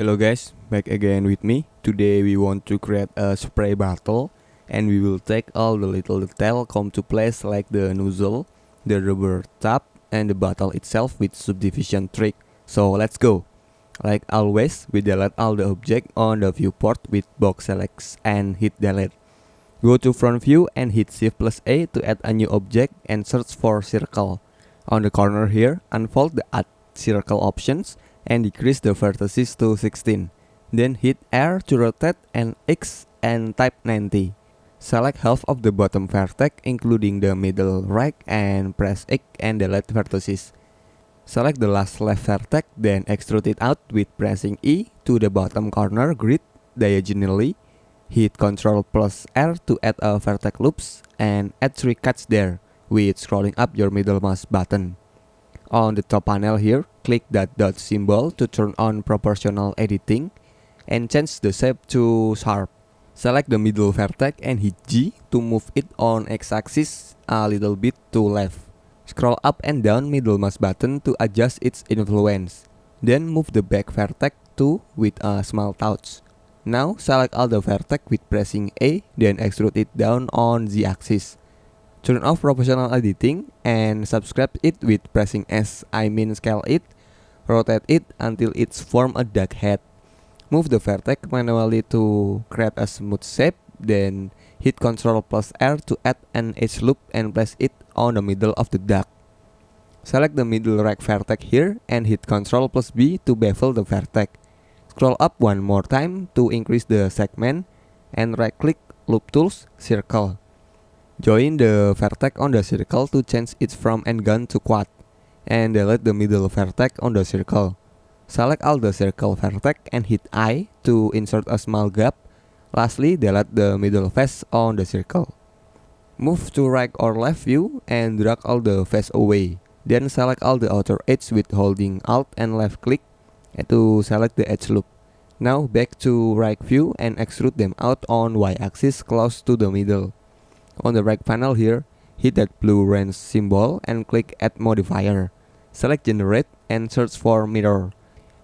Hello guys, back again with me. Today we want to create a spray bottle and we will take all the little detail come to place like the nozzle, the rubber tap and the bottle itself with subdivision trick. So let's go. Like always, we delete all the object on the viewport with box selects and hit delete. Go to front view and hit Shift plus A to add a new object and search for circle. On the corner here, unfold the add circle options and decrease the vertices to 16. Then hit R to rotate and X and type 90. Select half of the bottom vertex including the middle right and press X and delete vertices. Select the last left vertex, then extrude it out with pressing E to the bottom corner grid diagonally. Hit Ctrl plus R to add a vertex loops and add 3 cuts there with scrolling up your middle mouse button. On the top panel here, click that dot symbol to turn on proportional editing and change the shape to sharp. Select the middle vertex and hit G to move it on x-axis a little bit to left. Scroll up and down middle mouse button to adjust its influence. Then move the back vertex to with a small touch. Now select all the vertex with pressing A, then extrude it down on Z-axis. Turn off proportional editing and subscribe it with pressing S, scale it. Rotate it until it's form a duck head. Move the vertex manually to create a smooth shape, then hit Ctrl plus R to add an edge loop and place it on the middle of the duck. Select the middle right vertex here and hit Ctrl plus B to bevel the vertex. Scroll up one more time to increase the segment and right click Loop Tools, Circle. Join the vertex on the circle to change it from endgun to quad, and delete the middle vertex on the circle. Select all the circle vertex and hit I to insert a small gap. Lastly, delete the middle face on the circle. Move to right or left view and drag all the face away. Then select all the outer edge with holding Alt and left click to select the edge loop. Now back to right view and extrude them out on Y-axis close to the middle. On the right panel here, hit that blue wrench symbol and click Add Modifier. Select Generate and search for Mirror.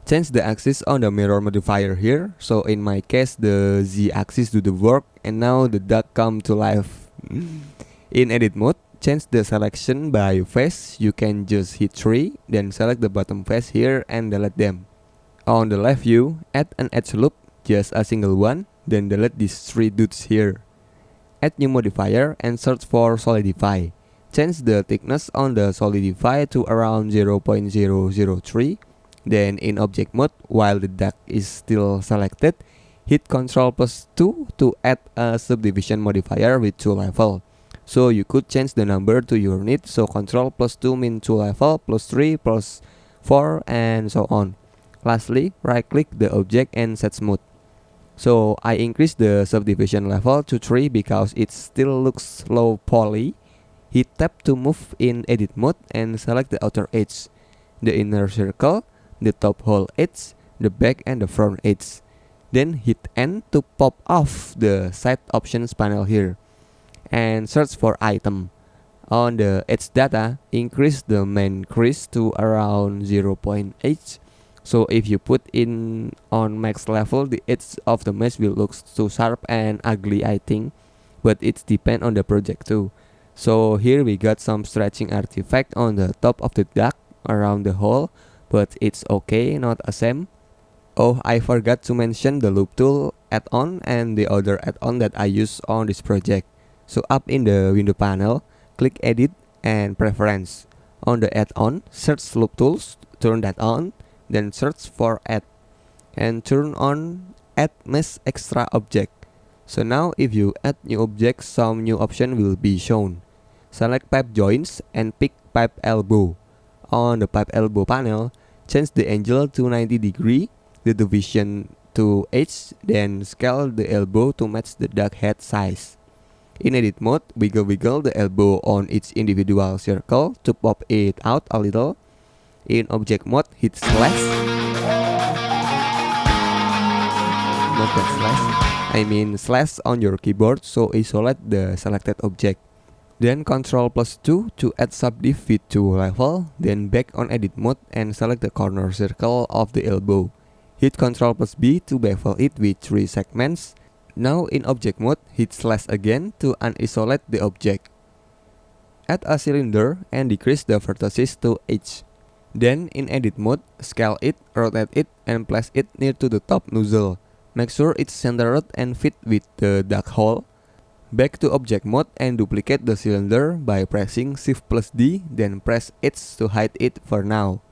Change the axis on the mirror modifier here, so in my case the Z-axis do the work and now the duck come to life. In edit mode, change the selection by face. You can just hit 3, then select the bottom face here and delete them. On the left view, add an edge loop, just a single one, then delete these 3 dudes here. Add new modifier and search for Solidify. Change the thickness on the Solidify to around 0.003. Then in object mode, while the duck is still selected, hit Ctrl plus 2 to add a subdivision modifier with 2 level. So you could change the number to your need, so Ctrl plus 2 means 2 level, plus 3, plus 4 and so on. Lastly, right click the object and set smooth. So I increase the subdivision level to 3 because it still looks low poly. Hit tab to move in edit mode and select the outer edge, the inner circle, the top whole edge, the back and the front edge. Then hit N to pop off the side options panel here and search for item. On the edge data, increase the main crease to around 0.8. So if you put in on max level, the edge of the mesh will look too sharp and ugly, I think. But it depends on the project too. So here we got some stretching artifact on the top of the duck around the hole, but it's okay, not a shame. Oh, I forgot to mention the loop tool add-on and the other add-on that I use on this project. So up in the window panel, click Edit and Preference. On the add-on, search Loop Tools, turn that on. Then search for Add and turn on Add Mesh Extra Object. So now if you add new object, some new option will be shown. Select pipe joints and pick pipe elbow. On the pipe elbow panel, change the angle to 90 degree, the division to H, then scale the elbow to match the duck head size. In edit mode, wiggle the elbow on each individual circle to pop it out a little. In object mode, hit slash. Not that slash. Slash on your keyboard, so isolate the selected object. Then Ctrl plus 2 to add subdiv with 2 level. Then back on edit mode and select the corner circle of the elbow. Hit Ctrl plus B to bevel it with 3 segments. Now in object mode, hit slash again to unisolate the object. Add a cylinder and decrease the vertices to H. Then in edit mode, scale it, rotate it, and place it near to the top nozzle. Make sure it's centered and fit with the duct hole. Back to object mode and duplicate the cylinder by pressing Shift plus D, then press H to hide it for now.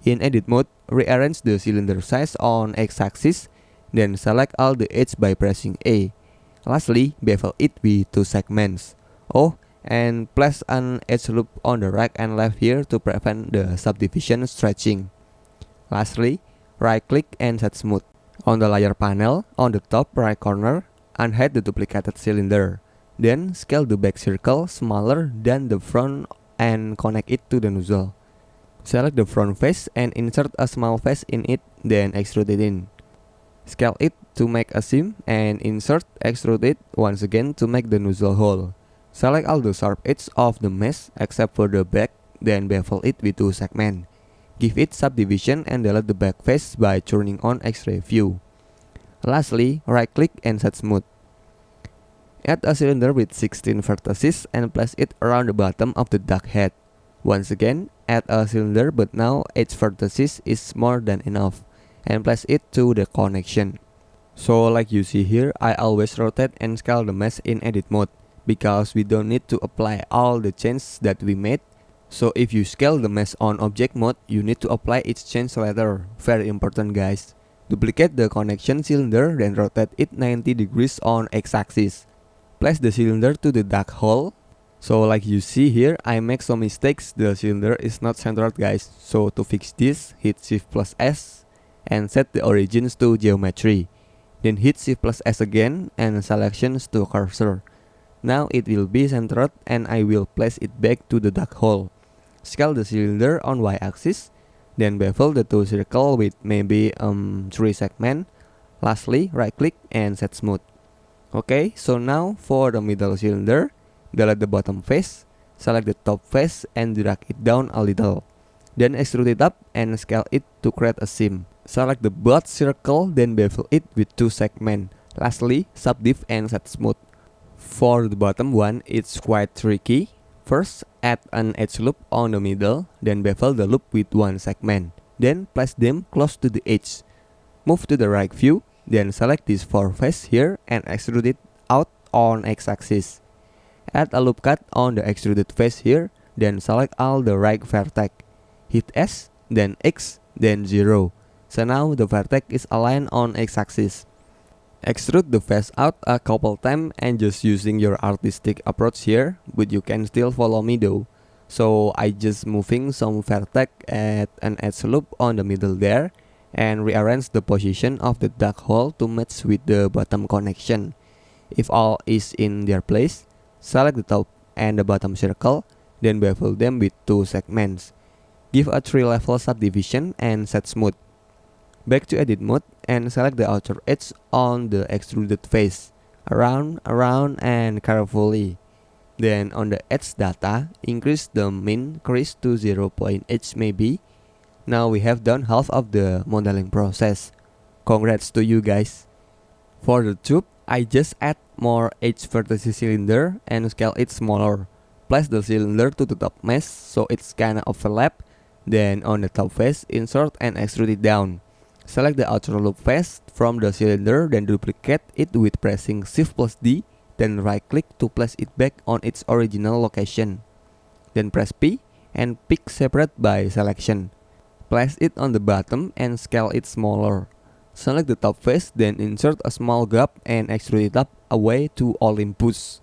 In edit mode, rearrange the cylinder size on X-axis, then select all the edge by pressing A. Lastly, bevel it with 2 segments. Oh, and place an edge loop on the right and left here to prevent the subdivision stretching. Lastly, right click and set smooth. On the layer panel, on the top right corner, unhide the duplicated cylinder. Then scale the back circle smaller than the front and connect it to the nozzle. Select the front face and insert a small face in it, then extrude it in. Scale it to make a seam and extrude it once again to make the nozzle hole. Select all the sharp edges of the mesh except for the back, then bevel it with 2 segments. Give it subdivision and delete the back face by turning on X-ray view. Lastly, right click and set smooth. Add a cylinder with 16 vertices and place it around the bottom of the duct head. Once again, add a cylinder but now each vertices is more than enough, and place it to the connection. So like you see here, I always rotate and scale the mesh in edit mode, because we don't need to apply all the changes that we made. So if you scale the mesh on object mode, you need to apply each change later. Very important guys. Duplicate the connection cylinder, then rotate it 90 degrees on X-axis. Place the cylinder to the duct hole. So like you see here, I make some mistakes. The cylinder is not centered guys. So to fix this, hit Shift plus S and set the origins to geometry. Then hit Shift plus S again and selections to cursor. Now it will be centered and I will place it back to the duct hole. Scale the cylinder on Y-axis. Then bevel the 2 circles with maybe 3 segments. Lastly, right click and set smooth. Okay, so now for the middle cylinder, delete the bottom face, select the top face and drag it down a little. Then extrude it up and scale it to create a seam. Select the both circle, then bevel it with 2 segments. Lastly, subdiv and set smooth. For the bottom one, it's quite tricky. First, add an edge loop on the middle, then bevel the loop with 1 segment. Then place them close to the edge. Move to the right view, then select this 4 face here and extrude it out on X-axis. Add a loop cut on the extruded face here, then select all the right vertex. Hit S, then X, then 0. So now the vertex is aligned on X-axis. Extrude the face out a couple times and just using your artistic approach here, but you can still follow me though. So I just moving some vertex at an edge loop on the middle there and rearrange the position of the duct hole to match with the bottom connection. If all is in their place, select the top and the bottom circle, then bevel them with 2 segments. Give a 3-level subdivision and set smooth. Back to edit mode and select the outer edge on the extruded face, around and carefully. Then on the edge data, increase the min crease to 0.8 maybe. Now we have done half of the modeling process. Congrats to you guys. For the tube, I just add more edge vertices cylinder and scale it smaller. Place the cylinder to the top mesh so it's kinda overlap. Then on the top face, insert and extrude it down. Select the outer loop face from the cylinder, then duplicate it with pressing Shift plus D, then right click to place it back on its original location. Then press P and pick separate by selection. Place it on the bottom and scale it smaller. Select the top face, then insert a small gap and extrude it up away to Olympus.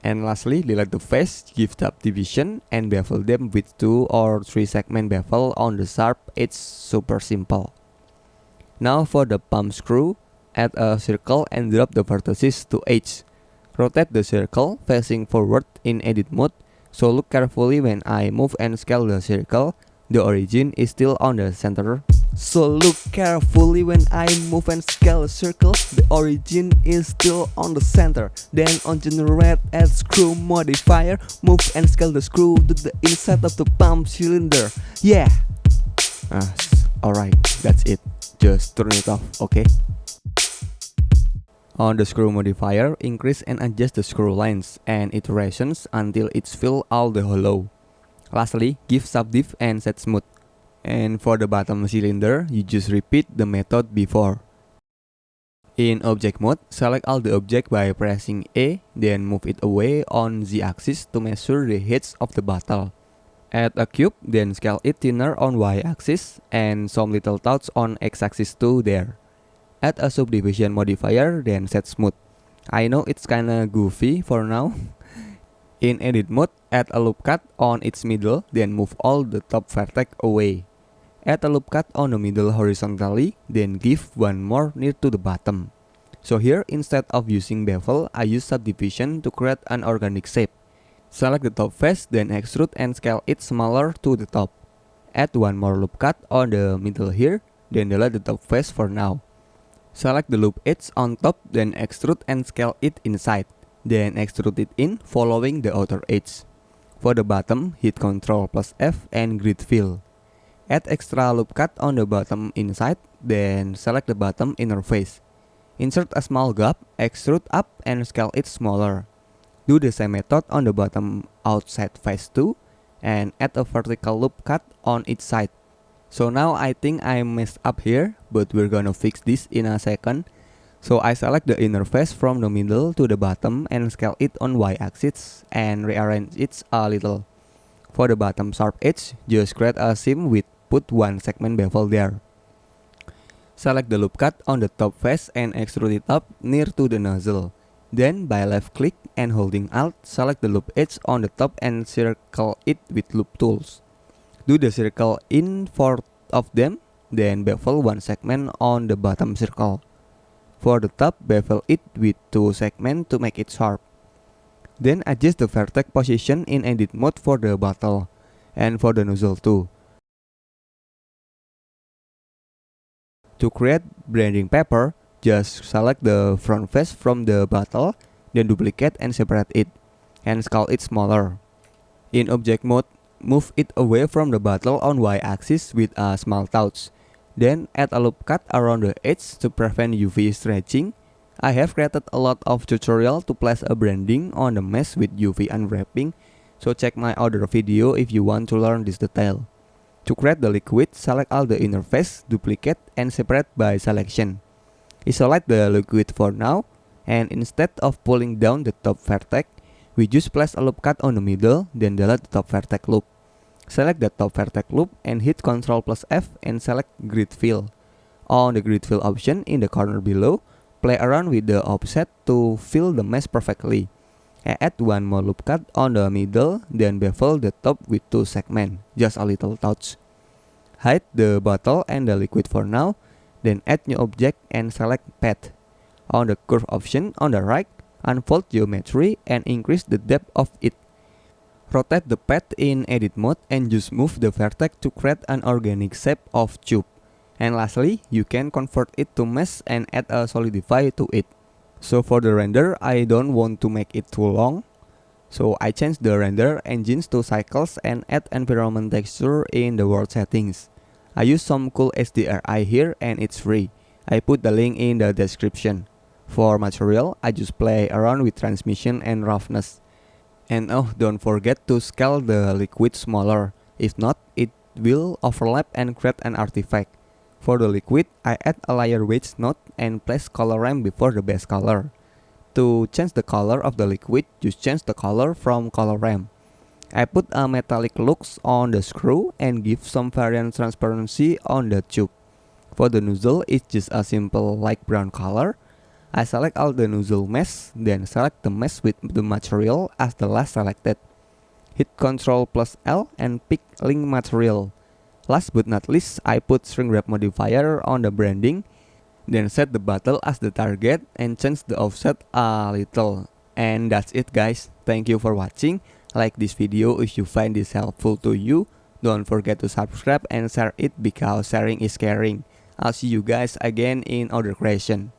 And lastly, delete the face, give tab division and bevel them with 2 or 3 segment bevel on the sharp edge. Super simple. Now for the pump screw, add a circle and drop the vertices to H. Rotate the circle facing forward in edit mode, so look carefully when I move and scale the circle. The origin is still on the center. So look carefully when I move and scale a circle. The origin is still on the center. Then on generate add screw modifier, move and scale the screw to the inside of the pump cylinder. Yeah. Alright, that's it. Just turn it off, okay? On the screw modifier, increase and adjust the screw lengths and iterations until it's fill all the hollow. Lastly, give subdiff and set smooth. And for the bottom cylinder, you just repeat the method before. In object mode, select all the object by pressing A, then move it away on Z-axis to measure the height of the bottle. Add a cube, then scale it thinner on Y-axis, and some little touch on X-axis too there. Add a subdivision modifier, then set smooth. I know it's kinda goofy for now. In edit mode, add a loop cut on its middle, then move all the top vertex away. Add a loop cut on the middle horizontally, then give one more near to the bottom. So here, instead of using bevel, I use subdivision to create an organic shape. Select the top face, then extrude and scale it smaller to the top. Add one more loop cut on the middle here, then delete the top face for now. Select the loop edge on top, then extrude and scale it inside. Then extrude it in, following the outer edge. For the bottom, hit Ctrl plus F and grid fill. Add extra loop cut on the bottom inside, then select the bottom inner face. Insert a small gap, extrude up and scale it smaller. Do the same method on the bottom outside face too, and add a vertical loop cut on each side. So now I think I messed up here, but we're gonna fix this in a second. So I select the inner face from the middle to the bottom and scale it on Y-axis and rearrange it a little. For the bottom sharp edge, just create a seam with put one segment bevel there. Select the loop cut on the top face and extrude it up near to the nozzle. Then by left click and holding Alt, select the loop edge on the top and circle it with loop tools. Do the circle in 4 of them, then bevel one segment on the bottom circle. For the top, bevel it with 2 segments to make it sharp. Then adjust the vertex position in edit mode for the bottle, and for the nozzle too. To create branding paper, just select the front face from the bottle, then duplicate and separate it, and scale it smaller. In object mode, move it away from the bottle on Y-axis with a small touch. Then add a loop cut around the edge to prevent UV stretching. I have created a lot of tutorial to place a branding on the mesh with UV unwrapping, so check my other video if you want to learn this detail. To create the liquid, select all the inner face, duplicate and separate by selection. Isolate the liquid for now, and instead of pulling down the top vertex, we just place a loop cut on the middle, then delete the top vertex loop. Select the top vertex loop and hit Ctrl plus F and select grid fill. On the grid fill option in the corner below, play around with the offset to fill the mesh perfectly. Add one more loop cut on the middle, then bevel the top with 2 segments, just a little touch. Hide the bottle and the liquid for now, then add new object and select path. On the curve option on the right, unfold geometry and increase the depth of it. Rotate the path in edit mode and just move the vertex to create an organic shape of tube. And lastly, you can convert it to mesh and add a solidify to it. So for the render, I don't want to make it too long. So I change the render engines to cycles and add environment texture in the world settings. I use some cool HDRI here and it's free. I put the link in the description. For material, I just play around with transmission and roughness. And oh, don't forget to scale the liquid smaller. If not, it will overlap and create an artifact. For the liquid, I add a layer wedge node and place color ramp before the base color. To change the color of the liquid, just change the color from color ramp. I put a metallic looks on the screw and give some variant transparency on the tube. For the nozzle, it's just a simple light brown color. I select all the nozzle mesh, then select the mesh with the material as the last selected. Hit Ctrl plus L and pick link material. Last but not least, I put shrink wrap modifier on the branding, then set the bottle as the target and change the offset a little. And that's it guys, thank you for watching. Like this video if you find this helpful to you. Don't forget to subscribe and share it because sharing is caring. I'll see you guys again in other creation.